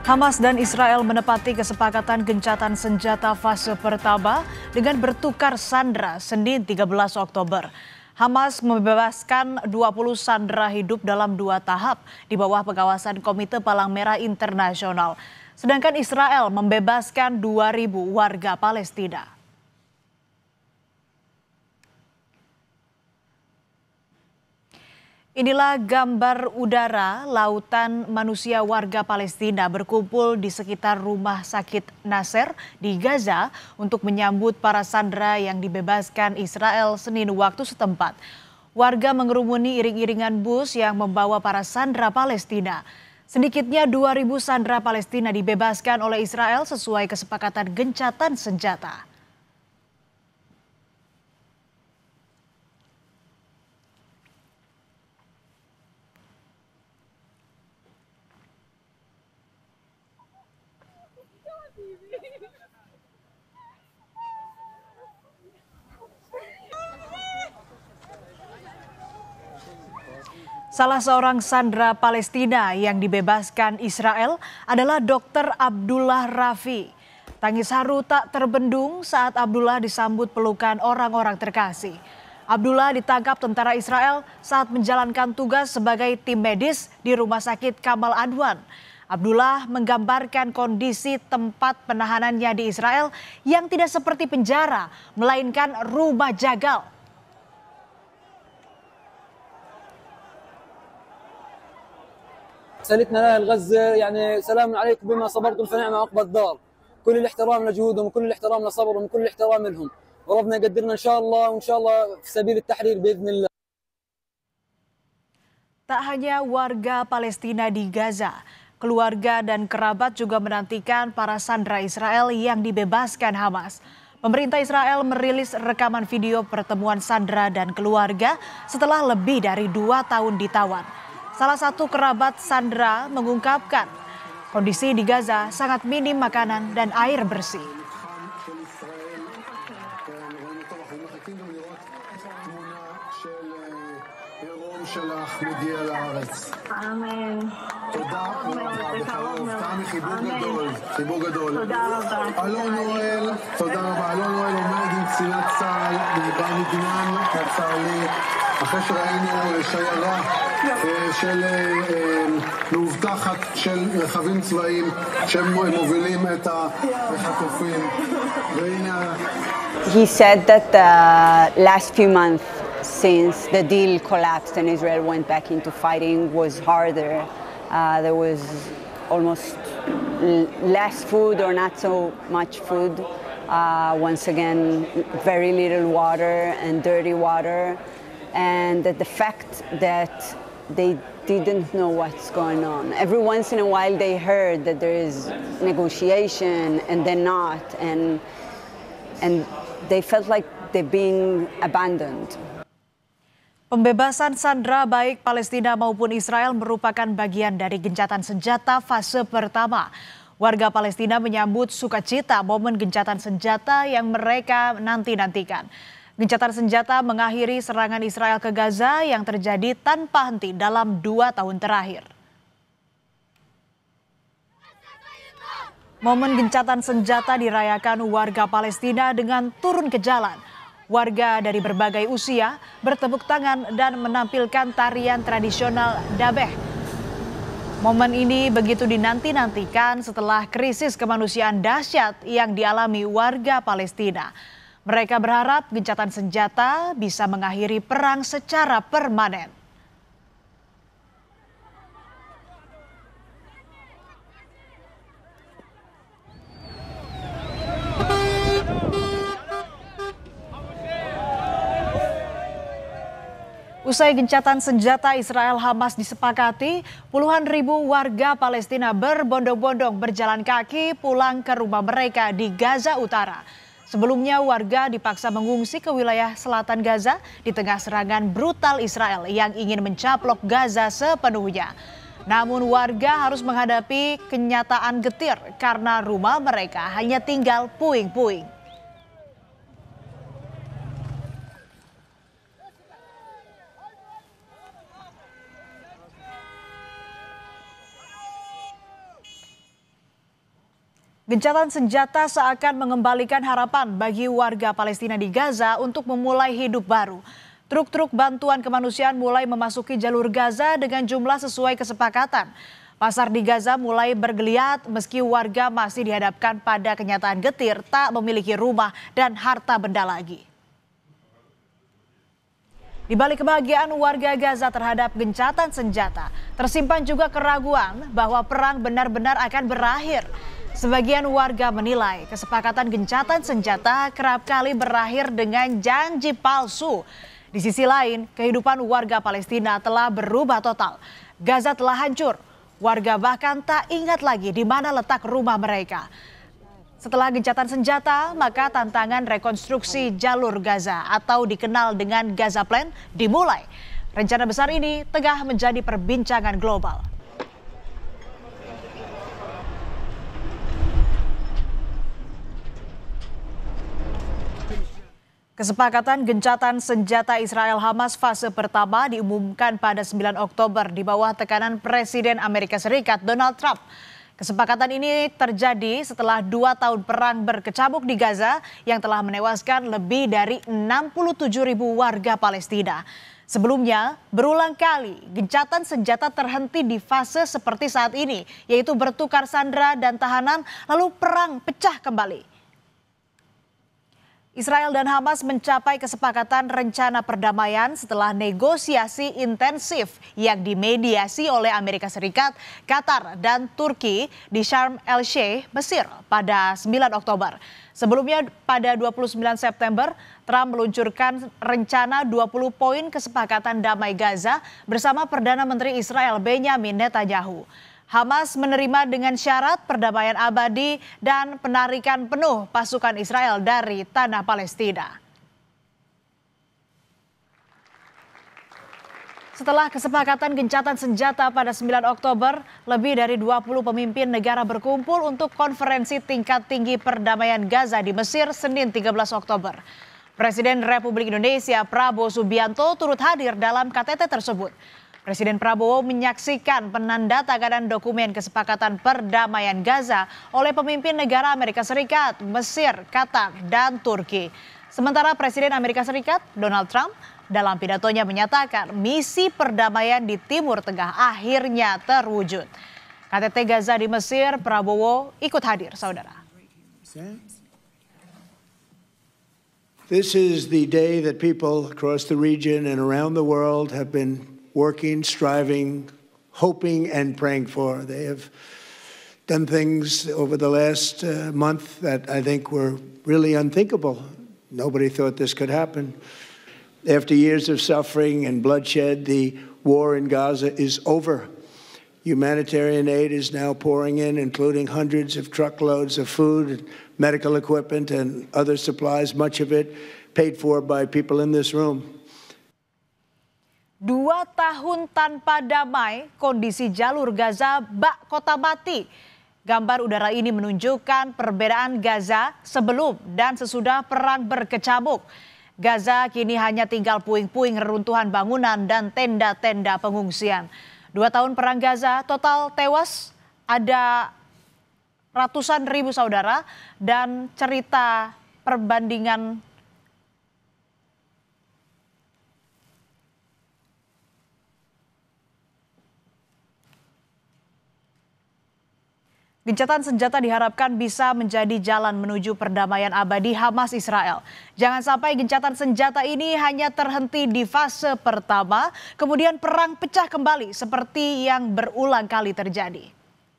Hamas dan Israel menepati kesepakatan gencatan senjata fase pertama dengan bertukar sandera Senin 13 Oktober. Hamas membebaskan 20 sandera hidup dalam 2 tahap di bawah pengawasan Komite Palang Merah Internasional. Sedangkan Israel membebaskan 2.000 warga Palestina. Inilah gambar udara lautan manusia warga Palestina berkumpul di sekitar rumah sakit Nasser di Gaza untuk menyambut para sandera yang dibebaskan Israel Senin waktu setempat. Warga mengerumuni iring-iringan bus yang membawa para sandera Palestina. Sedikitnya 2.000 sandera Palestina dibebaskan oleh Israel sesuai kesepakatan gencatan senjata. Salah seorang sandera Palestina yang dibebaskan Israel adalah Dr. Abdullah Rafi. Tangis haru tak terbendung saat Abdullah disambut pelukan orang-orang terkasih. Abdullah ditangkap tentara Israel saat menjalankan tugas sebagai tim medis di Rumah Sakit Kamal Adwan. Abdullah menggambarkan kondisi tempat penahanannya di Israel yang tidak seperti penjara, melainkan rumah jagal. رسالتنا لأهل غزة يعني سلام عليكم بما صبرتم فنعم عقبى الدار. كل الاحترام لجهودهم وكل الاحترام لصبرهم وكل الاحترام لهم وربنا يقدرنا إن شاء الله وإن شاء الله في سبيل التحرير بإذن الله. Tak hanya warga Palestina di Gaza, keluarga dan kerabat juga menantikan para sandera Israel yang dibebaskan Hamas. Pemerintah Israel merilis rekaman video pertemuan sandera dan keluarga setelah lebih dari 2 tahun ditawan. Salah satu kerabat sandera mengungkapkan kondisi di Gaza sangat minim makanan dan air bersih. Amin. תודה רבה, בקרוב, תמי, חיבוק גדול, חיבוק גדול. תודה רבה. אלון נואל, תודה רבה. אלון נואל עומד עם קצינת צה"ל במגנן הצה"לי, אחרי שראינו שיירה של מאובטחת של רכבים צבאיים שהם מובילים את החטופים. והנה... He said that the last few months since the deal collapsed and Israel went back into fighting was harder. There was almost less food or not so much food. Once again, very little water and dirty water. And the fact that they didn't know what's going on. Every once in a while they heard that there is negotiation and then not. And they felt like they're being abandoned. Pembebasan sandera baik Palestina maupun Israel merupakan bagian dari gencatan senjata fase pertama. Warga Palestina menyambut sukacita momen gencatan senjata yang mereka nanti-nantikan. Gencatan senjata mengakhiri serangan Israel ke Gaza yang terjadi tanpa henti dalam 2 tahun terakhir. Momen gencatan senjata dirayakan warga Palestina dengan turun ke jalan. Warga dari berbagai usia bertepuk tangan dan menampilkan tarian tradisional Dabeh. Momen ini begitu dinanti-nantikan setelah krisis kemanusiaan dahsyat yang dialami warga Palestina. Mereka berharap gencatan senjata bisa mengakhiri perang secara permanen. Usai gencatan senjata Israel Hamas disepakati, puluhan ribu warga Palestina berbondong-bondong berjalan kaki pulang ke rumah mereka di Gaza Utara. Sebelumnya warga dipaksa mengungsi ke wilayah selatan Gaza di tengah serangan brutal Israel yang ingin mencaplok Gaza sepenuhnya. Namun warga harus menghadapi kenyataan getir karena rumah mereka hanya tinggal puing-puing. Gencatan senjata seakan mengembalikan harapan bagi warga Palestina di Gaza untuk memulai hidup baru. Truk-truk bantuan kemanusiaan mulai memasuki jalur Gaza dengan jumlah sesuai kesepakatan. Pasar di Gaza mulai bergeliat meski warga masih dihadapkan pada kenyataan getir tak memiliki rumah dan harta benda lagi. Di balik kebahagiaan warga Gaza terhadap gencatan senjata, tersimpan juga keraguan bahwa perang benar-benar akan berakhir. Sebagian warga menilai kesepakatan gencatan senjata kerap kali berakhir dengan janji palsu. Di sisi lain, kehidupan warga Palestina telah berubah total. Gaza telah hancur. Warga bahkan tak ingat lagi di mana letak rumah mereka. Setelah gencatan senjata, maka tantangan rekonstruksi jalur Gaza atau dikenal dengan Gaza Plan dimulai. Rencana besar ini tengah menjadi perbincangan global. Kesepakatan gencatan senjata Israel Hamas fase pertama diumumkan pada 9 Oktober di bawah tekanan Presiden Amerika Serikat Donald Trump. Kesepakatan ini terjadi setelah 2 tahun perang berkecamuk di Gaza yang telah menewaskan lebih dari 67.000 warga Palestina. Sebelumnya, berulang kali gencatan senjata terhenti di fase seperti saat ini, yaitu bertukar sandera dan tahanan, lalu perang pecah kembali. Israel dan Hamas mencapai kesepakatan rencana perdamaian setelah negosiasi intensif yang dimediasi oleh Amerika Serikat, Qatar, dan Turki di Sharm el-Sheikh, Mesir pada 9 Oktober. Sebelumnya pada 29 September, Trump meluncurkan rencana 20 poin kesepakatan damai Gaza bersama Perdana Menteri Israel Benjamin Netanyahu. Hamas menerima dengan syarat perdamaian abadi dan penarikan penuh pasukan Israel dari tanah Palestina. Setelah kesepakatan gencatan senjata pada 9 Oktober, lebih dari 20 pemimpin negara berkumpul untuk konferensi tingkat tinggi perdamaian Gaza di Mesir Senin 13 Oktober. Presiden Republik Indonesia Prabowo Subianto turut hadir dalam KTT tersebut. Presiden Prabowo menyaksikan penandatanganan dokumen kesepakatan perdamaian Gaza oleh pemimpin negara Amerika Serikat, Mesir, Qatar, dan Turki. Sementara Presiden Amerika Serikat, Donald Trump, dalam pidatonya menyatakan misi perdamaian di Timur Tengah akhirnya terwujud. KTT Gaza di Mesir, Prabowo ikut hadir, saudara. This is the day that people across the region and around the world have been working, striving, hoping, and praying for. They have done things over the last month that I think were really unthinkable. Nobody thought this could happen. After years of suffering and bloodshed, the war in Gaza is over. Humanitarian aid is now pouring in, including hundreds of truckloads of food, medical equipment, and other supplies, much of it paid for by people in this room. 2 tahun tanpa damai, kondisi jalur Gaza bak kota mati. Gambar udara ini menunjukkan perbedaan Gaza sebelum dan sesudah perang berkecamuk. Gaza kini hanya tinggal puing-puing reruntuhan bangunan dan tenda-tenda pengungsian. 2 tahun perang Gaza, total tewas ada ratusan ribu saudara, dan cerita perbandingan gencatan senjata diharapkan bisa menjadi jalan menuju perdamaian abadi Hamas Israel. Jangan sampai gencatan senjata ini hanya terhenti di fase pertama, kemudian perang pecah kembali seperti yang berulang kali terjadi.